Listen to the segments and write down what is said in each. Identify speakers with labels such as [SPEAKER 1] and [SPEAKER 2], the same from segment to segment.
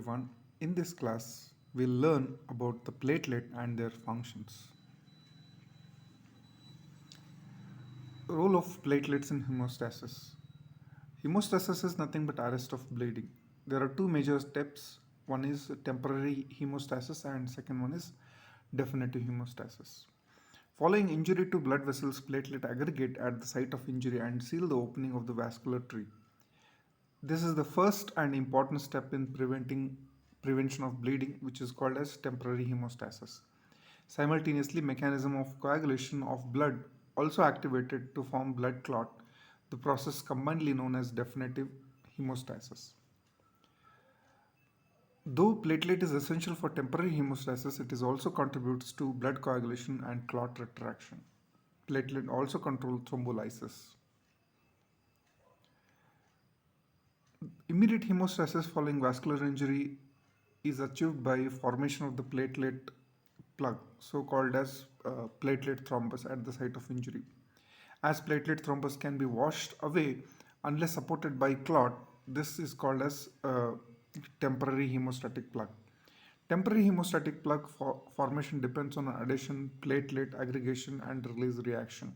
[SPEAKER 1] everyone. In this class, we'll learn about the platelet and their functions. Role of platelets in hemostasis. Hemostasis is nothing but arrest of bleeding. There are two major steps. One is temporary hemostasis and second one is definitive hemostasis. Following injury to blood vessels, platelet aggregate at the site of injury and seal the opening of the vascular tree. This is the first and important step in prevention of bleeding, which is called as temporary hemostasis. Simultaneously, mechanism of coagulation of blood also activated to form blood clot, the process commonly known as definitive hemostasis. Though platelet is essential for temporary hemostasis, it is also contributes to blood coagulation and clot retraction. Platelet also control thrombolysis. Immediate hemostasis following vascular injury is achieved by formation of the platelet plug, so called as platelet thrombus at the site of injury. As platelet thrombus can be washed away unless supported by clot, this is called as temporary hemostatic plug. Temporary hemostatic plug formation depends on adhesion, platelet aggregation, and release reaction.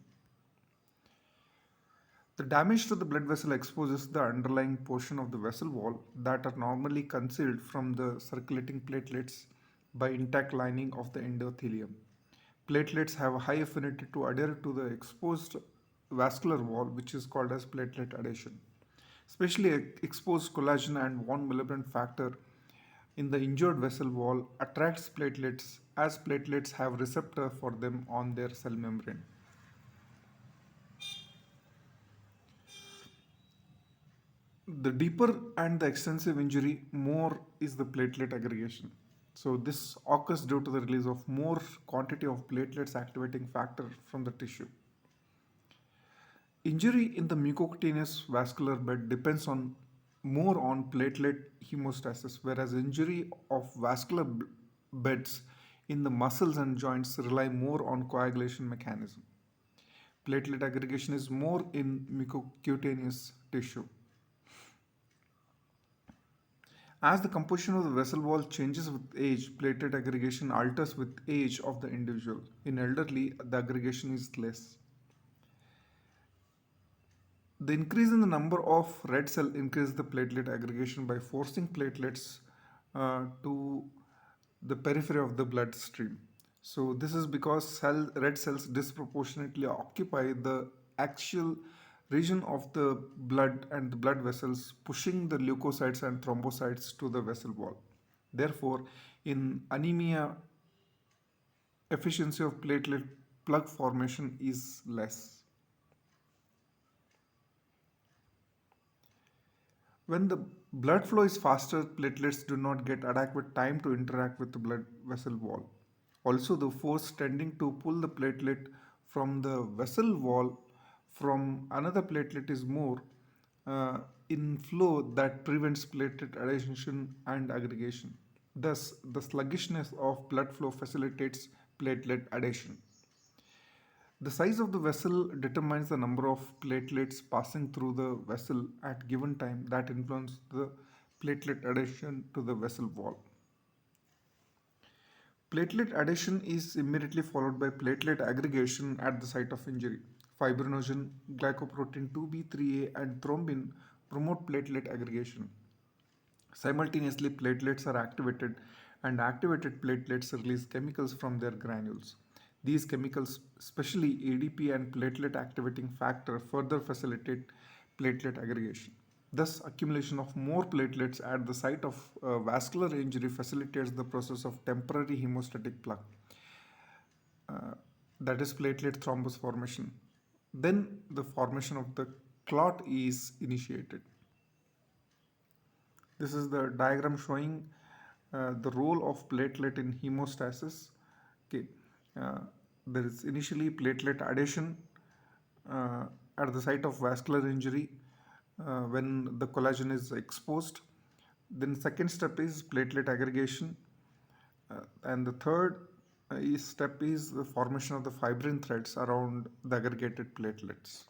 [SPEAKER 1] The damage to the blood vessel exposes the underlying portion of the vessel wall that are normally concealed from the circulating platelets by intact lining of the endothelium. Platelets have a high affinity to adhere to the exposed vascular wall, which is called as platelet adhesion. Especially exposed collagen and von Willebrand factor in the injured vessel wall attracts platelets as platelets have receptor for them on their cell membrane. The deeper and the extensive injury, more is the platelet aggregation. So this occurs due to the release of more quantity of platelets activating factor from the tissue. Injury in the mucocutaneous vascular bed depends on more on platelet hemostasis, whereas injury of vascular beds in the muscles and joints rely more on coagulation mechanism. Platelet aggregation is more in mucocutaneous tissue. As the composition of the vessel wall changes with age, platelet aggregation alters with age of the individual. In elderly, the aggregation is less. The increase in the number of red cell increases the platelet aggregation by forcing platelets to the periphery of the bloodstream. So this is because red cells disproportionately occupy the axial region of the blood and the blood vessels, pushing the leukocytes and thrombocytes to the vessel wall. Therefore, in anemia, efficiency of platelet plug formation is less. When the blood flow is faster, platelets do not get adequate time to interact with the blood vessel wall. Also, the force tending to pull the platelet from the vessel wall from another platelet is more in flow that prevents platelet adhesion and aggregation. Thus, the sluggishness of blood flow facilitates platelet adhesion. The size of the vessel determines the number of platelets passing through the vessel at given time that influence the platelet adhesion to the vessel wall. Platelet adhesion is immediately followed by platelet aggregation at the site of injury. Fibrinogen, glycoprotein 2b3a, and thrombin promote platelet aggregation. Simultaneously, platelets are activated, and activated platelets release chemicals from their granules. These chemicals, especially ADP and platelet activating factor, further facilitate platelet aggregation. Thus, accumulation of more platelets at the site of vascular injury facilitates the process of temporary hemostatic plug, uh, that is platelet thrombus formation. Then the formation of the clot is initiated. This is the diagram showing the role of platelet in hemostasis. Okay, uh, there is initially platelet adhesion uh, at the site of vascular injury when the collagen is exposed. Then second step is platelet aggregation, and the third step is the formation of the fibrin threads around the aggregated platelets.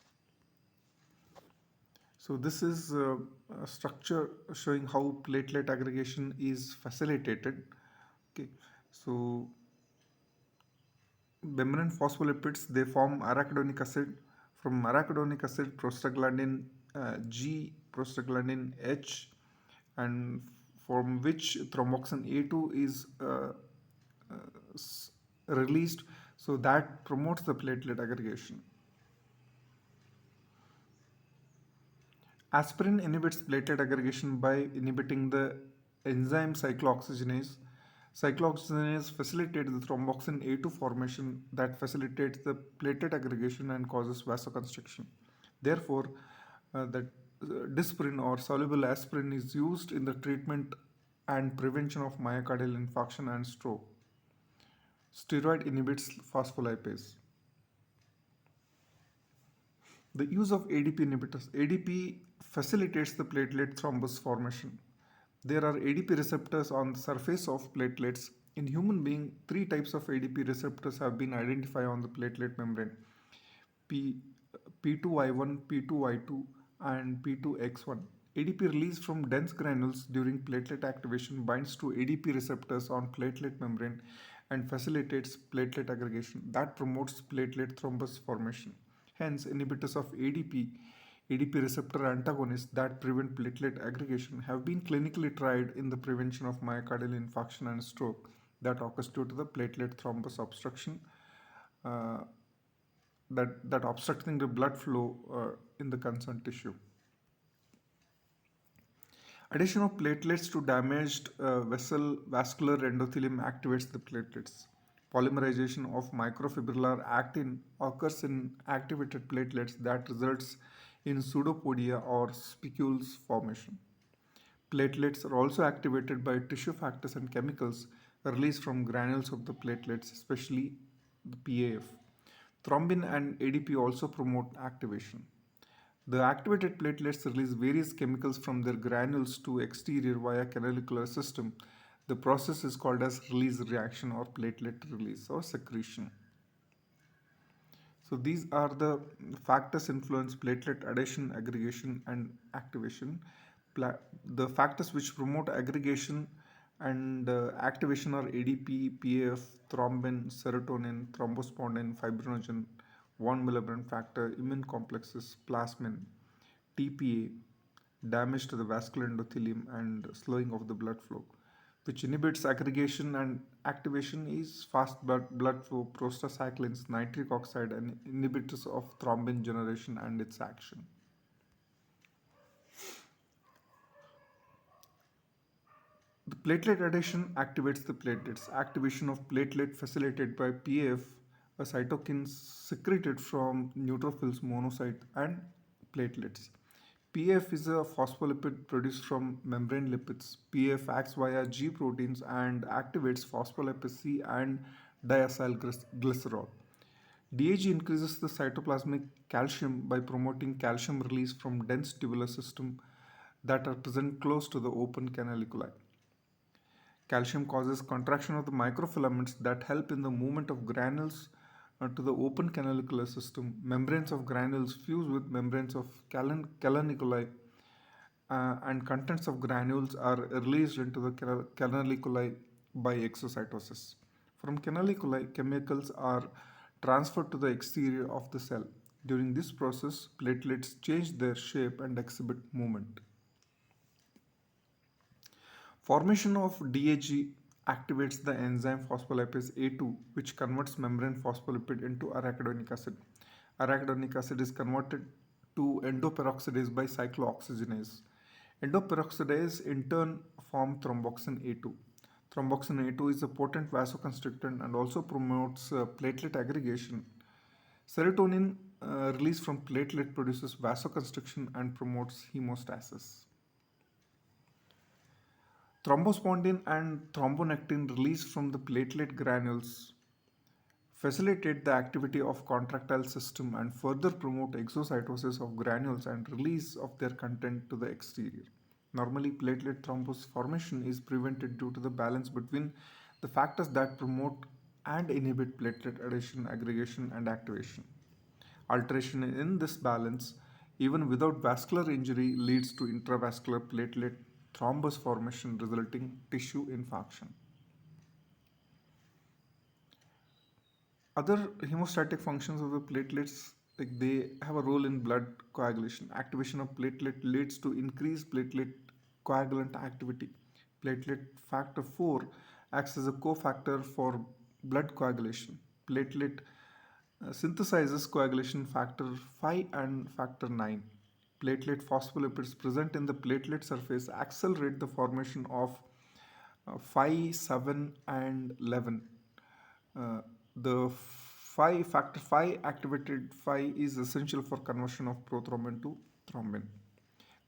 [SPEAKER 1] So this is a structure showing how platelet aggregation is facilitated. Okay, so membrane phospholipids they form arachidonic acid. From arachidonic acid, prostaglandin G, prostaglandin H, and from which thromboxane A2 is released. So that promotes the platelet aggregation. Aspirin inhibits platelet aggregation by inhibiting the enzyme cyclooxygenase. Cyclooxygenase facilitates the thromboxane A2 formation that facilitates the platelet aggregation and causes vasoconstriction. Therefore, that dispirin or soluble aspirin is used in the treatment and prevention of myocardial infarction and stroke. Steroid inhibits phospholipase. The use of ADP inhibitors. ADP facilitates the platelet thrombus formation. There are ADP receptors on the surface of platelets. In human being, three types of ADP receptors have been identified on the platelet membrane: P, P2I1, P2I2, and P2X1. ADP released from dense granules during platelet activation binds to ADP receptors on platelet membrane and facilitates platelet aggregation that promotes platelet thrombus formation. Hence, inhibitors of ADP receptor antagonists that prevent platelet aggregation have been clinically tried in the prevention of myocardial infarction and stroke that occurs due to the platelet thrombus obstruction, uh, that obstructing the blood flow in the concerned tissue. Addition of platelets to damaged vessel vascular endothelium activates the platelets. Polymerization of microfibrillar actin occurs in activated platelets that results in pseudopodia or spicules formation. Platelets are also activated by tissue factors and chemicals released from granules of the platelets, especially the PAF. Thrombin and ADP also promote activation. The activated platelets release various chemicals from their granules to exterior via canalicular system. The process is called as release reaction or platelet release or secretion. So these are the factors influence platelet adhesion, aggregation, and activation. The factors which promote aggregation and activation are ADP, PAF, thrombin, serotonin, thrombospondin, fibrinogen, von Willebrand factor, immune complexes, plasmin, TPA, damage to the vascular endothelium, and slowing of the blood flow. Which inhibits aggregation and activation is fast blood flow, prostacyclins, nitric oxide, and inhibitors of thrombin generation and its action. The platelet adhesion activates the platelets. Activation of platelet facilitated by PAF, a cytokine secreted from neutrophils, monocyte, and platelets. PAF is a phospholipid produced from membrane lipids. PAF acts via G proteins and activates phospholipase C and diacylglycerol. DAG increases the cytoplasmic calcium by promoting calcium release from dense tubular system that are present close to the open canaliculi. Calcium causes contraction of the microfilaments that help in the movement of granules to the open canalicular system. Membranes of granules fuse with membranes of canaliculi, and contents of granules are released into the canaliculi by exocytosis. From canaliculi, chemicals are transferred to the exterior of the cell. During this process, platelets change their shape and exhibit movement. Formation of DAG activates the enzyme phospholipase A2, which converts membrane phospholipid into arachidonic acid. Arachidonic acid is converted to endoperoxidase by cyclooxygenase. Endoperoxidase in turn form thromboxane A2. Thromboxane A2 is a potent vasoconstrictor and also promotes platelet aggregation. Serotonin released from platelet produces vasoconstriction and promotes hemostasis. Thrombospondin and thrombonectin released from the platelet granules facilitate the activity of contractile system and further promote exocytosis of granules and release of their content to the exterior. Normally, platelet thrombus formation is prevented due to the balance between the factors that promote and inhibit platelet adhesion, aggregation, and activation. Alteration in this balance even without vascular injury, leads to intravascular platelet thrombus formation resulting tissue infarction. Other hemostatic functions of the platelets, like they have a role in blood coagulation. Activation of platelet leads to increased platelet coagulant activity. Platelet factor 4 acts as a cofactor for blood coagulation. Platelet synthesizes coagulation factor 5 and factor 9. Platelet phospholipids present in the platelet surface accelerate the formation of 5, 7, and 11. Uh, the 5 factor 5 activated 5 is essential for conversion of prothrombin to thrombin.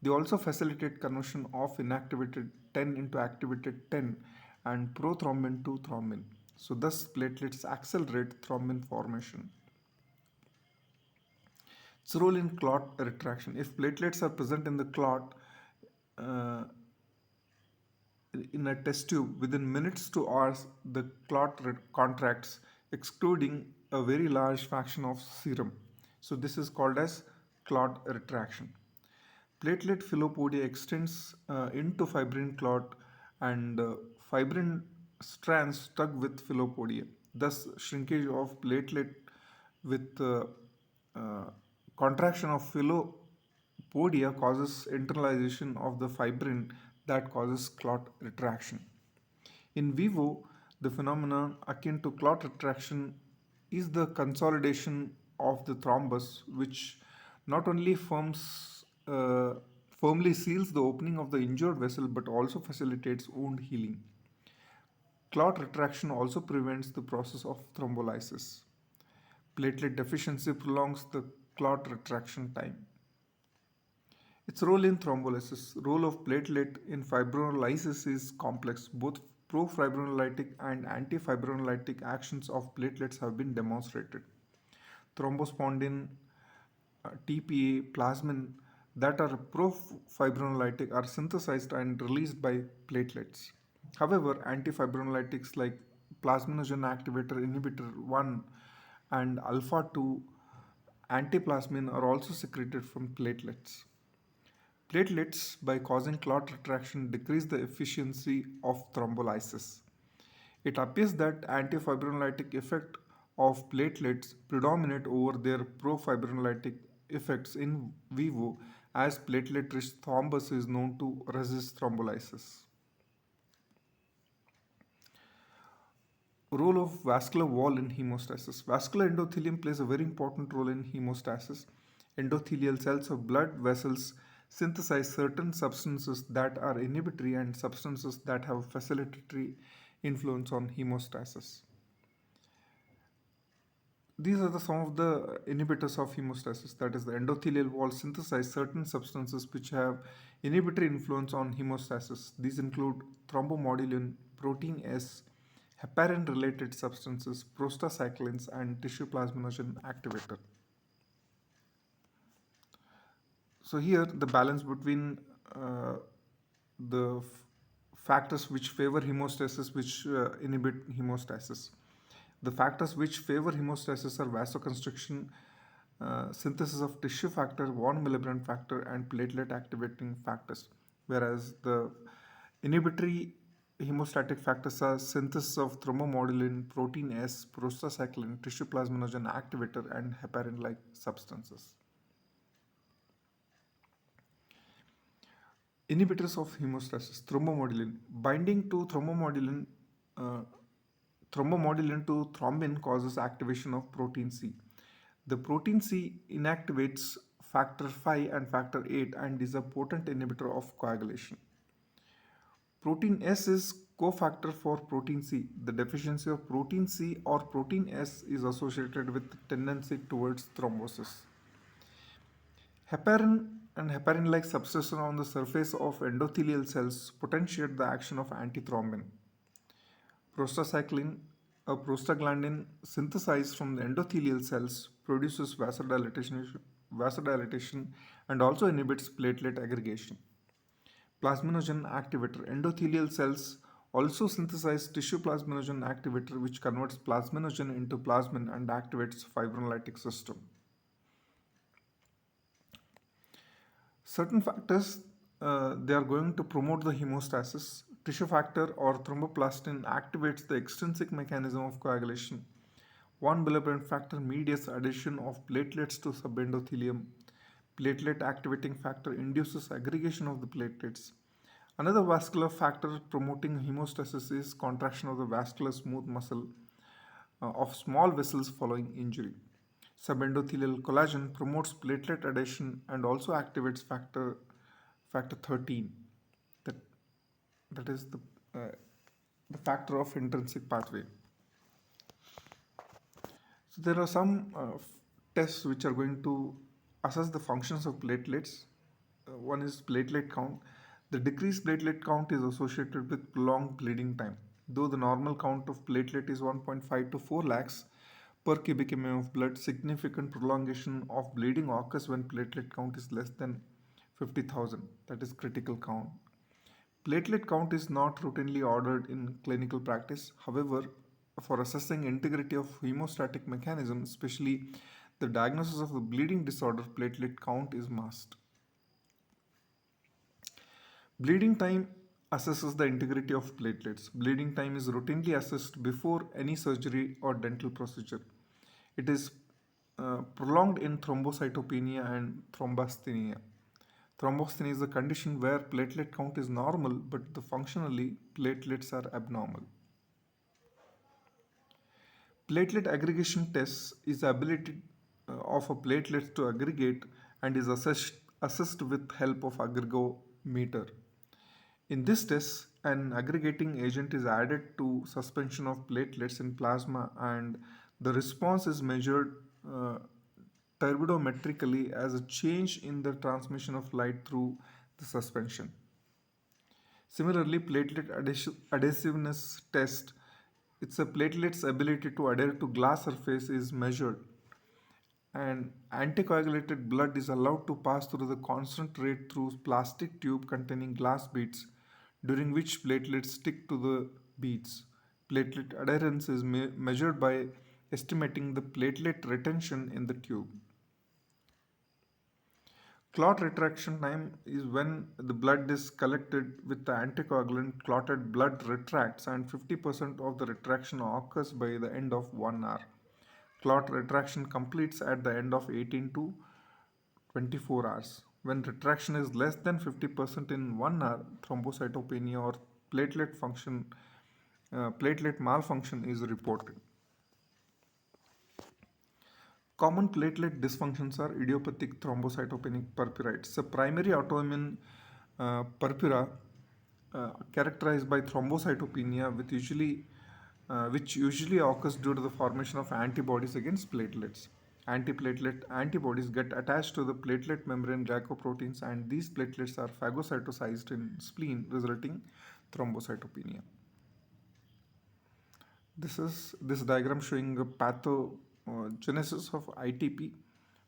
[SPEAKER 1] They also facilitate conversion of inactivated 10 into activated 10 and prothrombin to thrombin. So thus platelets accelerate thrombin formation. Its role in clot retraction. If platelets are present in the clot, uh, in a test tube, within minutes to hours, the clot contracts, excluding a very large fraction of serum. So this is called as clot retraction. Platelet philopodia extends into fibrin clot and fibrin strands stuck with philopodia. Thus, shrinkage of platelet with uh, contraction of philopodia causes internalization of the fibrin that causes clot retraction. In vivo, the phenomenon akin to clot retraction is the consolidation of the thrombus, which not only firmly seals the opening of the injured vessel but also facilitates wound healing. Clot retraction also prevents the process of thrombolysis. Platelet deficiency prolongs the clot retraction time. Its role in thrombolysis. Role of platelet in fibrinolysis is complex. Both profibrinolytic and antifibrinolytic actions of platelets have been demonstrated. Thrombospondin, TPA, plasmin that are profibrinolytic are synthesized and released by platelets. However, antifibrinolytics like plasminogen activator inhibitor 1 and alpha 2 antiplasmin are also secreted from platelets. Platelets, by causing clot retraction, decrease the efficiency of thrombolysis. It appears that antifibrinolytic effect of platelets predominate over their profibrinolytic effects in vivo as platelet-rich thrombus is known to resist thrombolysis. Role of vascular wall in hemostasis. Vascular endothelium plays a very important role in hemostasis. Endothelial cells of blood vessels synthesize certain substances that are inhibitory and substances that have facilitatory influence on hemostasis. These are some of the inhibitors of hemostasis. That is, the endothelial wall synthesize certain substances which have inhibitory influence on hemostasis. These include thrombomodulin, protein S, heparin-related substances, prostacyclins, and tissue plasminogen activator. So here the balance between uh, the factors which favor hemostasis, which inhibit hemostasis. The factors which favor hemostasis are vasoconstriction, synthesis of tissue factor, von Willebrand factor, and platelet activating factors. Whereas the inhibitory hemostatic factors are synthesis of thrombomodulin, protein S, prostacyclin, tissue plasminogen activator, and heparin-like substances. Inhibitors of hemostasis, thrombomodulin. Binding to uh, thrombomodulin to thrombin causes activation of protein C. The protein C inactivates factor 5 and factor 8 and is a potent inhibitor of coagulation. Protein S is cofactor for protein C. The deficiency of protein C or protein S is associated with tendency towards thrombosis. Heparin and heparin-like substances on the surface of endothelial cells potentiate the action of antithrombin. Prostacyclin, a prostaglandin synthesized from the endothelial cells, produces vasodilatation and also inhibits platelet aggregation. Plasminogen activator. Endothelial cells also synthesize tissue plasminogen activator which converts plasminogen into plasmin and activates fibrinolytic system. Certain factors, they are going to promote the hemostasis. Tissue factor or thromboplastin activates the extrinsic mechanism of coagulation. One bilirubin factor mediates addition of platelets to subendothelium. Platelet activating factor induces aggregation of the platelets. Another vascular factor promoting hemostasis is contraction of the vascular smooth muscle of small vessels following injury. Subendothelial collagen promotes platelet adhesion and also activates factor 13. That that is uh, the factor of intrinsic pathway. So there are some tests which are going to assess the functions of platelets. One is platelet count. The decreased platelet count is associated with prolonged bleeding time. Though the normal count of platelet is 1.5 to 4 lakhs per cubic mm of blood, significant prolongation of bleeding occurs when platelet count is less than 50,000. That is critical count. Platelet count is not routinely ordered in clinical practice. However, for assessing integrity of hemostatic mechanism, especially the diagnosis of the bleeding disorder, platelet count is must. Bleeding time assesses the integrity of platelets. Bleeding time is routinely assessed before any surgery or dental procedure. It is prolonged in thrombocytopenia and thrombasthenia. Thrombosthenia is a condition where platelet count is normal but the functionally platelets are abnormal. Platelet aggregation tests is the ability of a platelet to aggregate and is assessed with help of aggregometer. In this test, an aggregating agent is added to suspension of platelets in plasma and the response is measured uh, turbidometrically as a change in the transmission of light through the suspension. Similarly, platelet adhesiveness test, it's a platelet's ability to adhere to glass surface is measured and anticoagulated blood is allowed to pass through the constant rate through plastic tube containing glass beads during which platelets stick to the beads. Platelet adherence is measured by estimating the platelet retention in the tube. Clot retraction time is when the blood is collected with the anticoagulant, clotted blood retracts, and 50% of the retraction occurs by the end of 1 hour. Clot retraction completes at the end of 18 to 24 hours. When retraction is less than 50% in 1 hour, thrombocytopenia or platelet malfunction is reported. Common platelet dysfunctions are idiopathic thrombocytopenic purpuritis. A primary autoimmune purpura characterized by thrombocytopenia which usually occurs due to the formation of antibodies against platelets. Antiplatelet antibodies get attached to the platelet membrane glycoproteins and these platelets are phagocytosized in spleen resulting thrombocytopenia. This diagram showing a pathogenesis of ITP,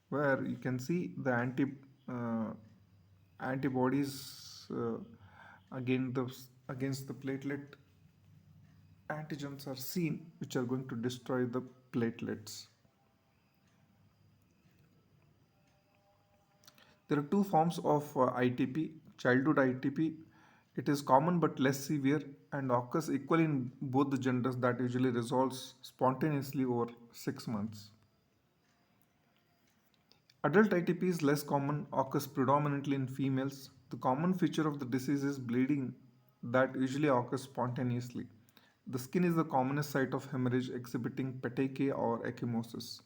[SPEAKER 1] where you can see the uh, antibodies against against the platelet antigens are seen, which are going to destroy the platelets. There are two forms of ITP. Childhood ITP, it is common but less severe and occurs equally in both the genders that usually resolves spontaneously over 6 months. Adult ITP is less common, occurs predominantly in females. The common feature of the disease is bleeding that usually occurs spontaneously. The skin is the commonest site of hemorrhage exhibiting petechiae or ecchymosis.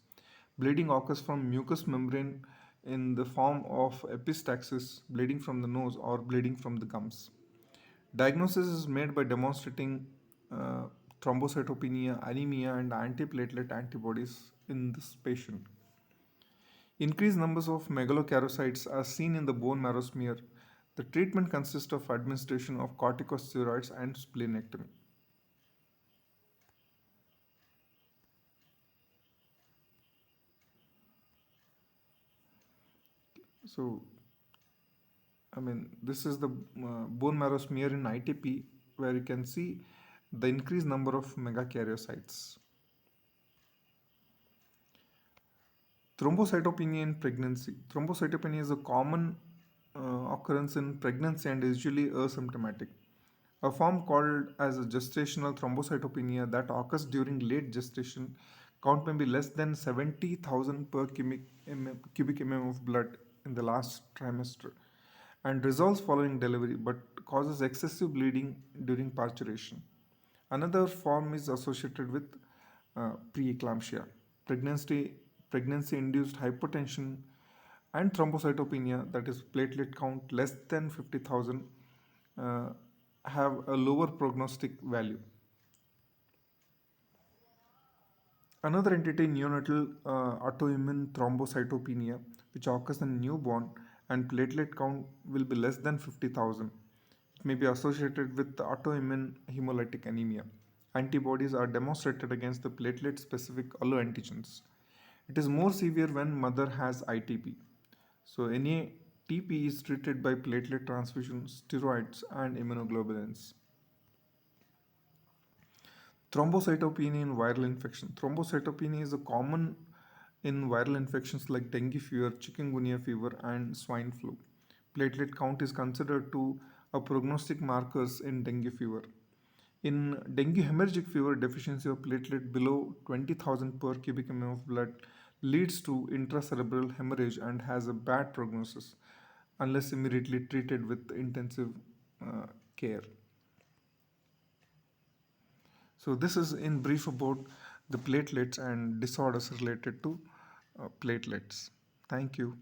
[SPEAKER 1] Bleeding occurs from mucous membrane in the form of epistaxis, bleeding from the nose, or bleeding from the gums. Diagnosis is made by demonstrating uh, thrombocytopenia, anemia, and antiplatelet antibodies in this patient. Increased numbers of megalokaryocytes are seen in the bone marrow smear. The treatment consists of administration of corticosteroids and splenectomy. So, this is the bone marrow smear in ITP where you can see the increased number of megakaryocytes. Thrombocytopenia in pregnancy. Thrombocytopenia is a common occurrence in pregnancy and is usually asymptomatic. A form called as a gestational thrombocytopenia that occurs during late gestation count may be less than 70,000 per cubic mm of blood in the last trimester and resolves following delivery but causes excessive bleeding during parturition. Another form is associated with preeclampsia, pregnancy, pregnancy-induced hypotension, and thrombocytopenia, that is platelet count less than 50,000, uh, have a lower prognostic value. Another entity, neonatal autoimmune thrombocytopenia, which occurs in newborn and platelet count will be less than 50,000. It may be associated with autoimmune hemolytic anemia. Antibodies are demonstrated against the platelet specific alloantigens. It is more severe when mother has ITP. So, any TP is treated by platelet transfusion, steroids, and immunoglobulins. Thrombocytopenia in viral infection. Thrombocytopenia is a common in viral infections like dengue fever, chikungunya fever, and swine flu. Platelet count is considered to a prognostic markers in dengue fever. In dengue hemorrhagic fever, deficiency of platelet below 20,000 per cubic mm of blood leads to intracerebral hemorrhage and has a bad prognosis unless immediately treated with intensive uh, care. So, this is in brief about the platelets and disorders related to platelets. Thank you.